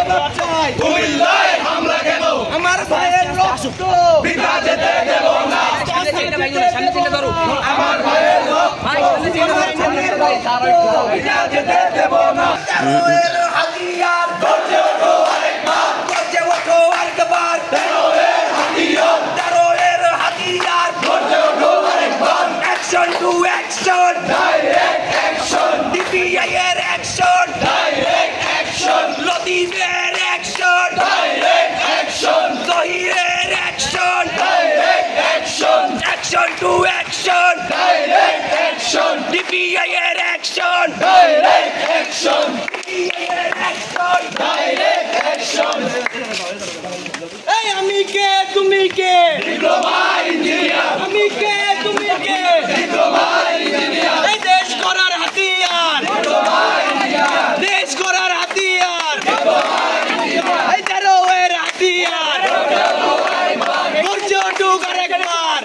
জবাব চাই। কুমিল্লায় হামলা কেন? আমার ভাইয়ের রক্ত বৃথা যেতে দেব না। আমার ভাইয়ের রক্ত বৃথা যেতে দেব না। তেরোয়ের হাতিয়ার গর্জে ওঠো আরেকবার, গর্জে ওঠো আরেকবার। তেরোয়ের হাতিয়ার, তেরোয়ের হাতিয়ার গর্জে ওঠো আরেকবার। Action to action, direct action, DPI এর অ্যাকশন, ডাইরেক্ট অ্যাকশন, লতিফের অ্যাকশন, ডাইরেক্ট অ্যাকশন, জহিরের action, direct action, action to action, direct action, DPI এর অ্যাকশন, ডাইরেক্ট অ্যাকশন, ডিপিআই এর অ্যাকশন। Direct action. এই আমি কে তুমি কে, ডিপ্লোমা ইঞ্জিনিয়ার, আমি কে তুমি কে, ডিপ্লোমা ইঞ্জিনিয়ার, এই দেশ করার হাতিয়ার, ডিপ্লোমা ইঞ্জিনিয়ার, দেশ করার হাতিয়ার, এই তেরোয়ের হাতিয়ার, গর্জে ওঠো আরেকবার,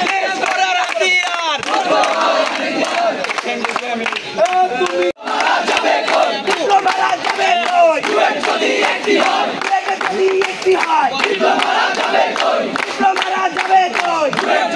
দেশ করার হাতিয়ার। ডিপ্লোমারা যাবে কই, যদি একটি হয়, যদি একটি হয়, ডিপ্লোমারা যাবে কই, ডিপ্লোমারা যাবে কই।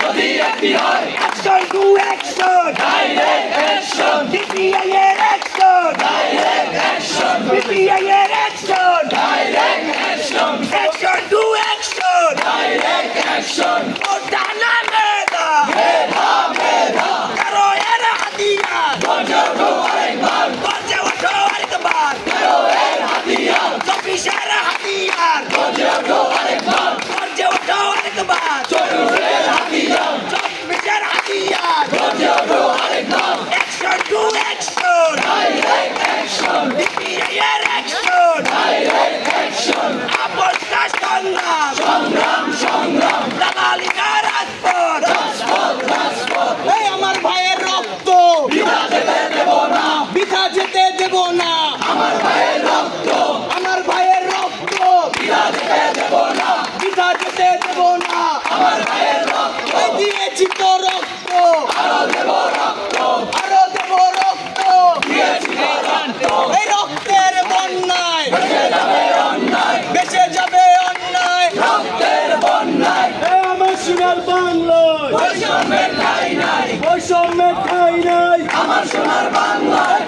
যদি একটি হয়, action to action, direct action, DPI এর অ্যাকশন, ডাইরেক্ট অ্যাকশন, ডিপিআই এর action, direct action, action to action. Direct action. ওটা না মেধা, মেধা মেধা, তেরোয়ের হাতিয়ার, গর্জে ওঠো আরেকবার, গর্জে ওঠো আরেকবার। তেরোয়ের হাতিয়ার, চব্বিশের হাতিয়ার, গর্জে ওঠো আরেকবার, গর্জে ওঠো আরেকবার। চব্বিশের হাতিয়ার, চব্বিশের হাতিয়ার, গর্জে ওঠো আরেকবার, action to action, direct action, DPI এর অ্যাকশন। Direct action. আপোষটা সংগ্রাম, সংগ্রাম সংগ্রাম, দালালিকা রাজপথ। রাজপথ রাজপথ, এই আমার ভাইয়ের রক্ত বৃথা যেতে দেব না। বৃথা যেতে দেব না। আমার ভাইয়ের রক্ত আমার ভাইয়ের রক্ত বৃথা যেতে দেব না। বৃথা যেতে দেব না। আমার ভাইয়ের রক্ত এই দিয়েছি তো রক্ত, আরো দেব রক্ত, আরো দেব রক্ত। দিয়েছি তো রক্ত, এই রক্তের বন্যায় বেঁচে যাবে অন্যায়, বেঁচে যাবে অন্যায়। রক্তের বন্যায়, এই আমার সোনার বাংলায় বৈষম্যের ঠাঁই নাই। বৈষম্যের ঠাঁই নাই। আমার সোনার বাংলায়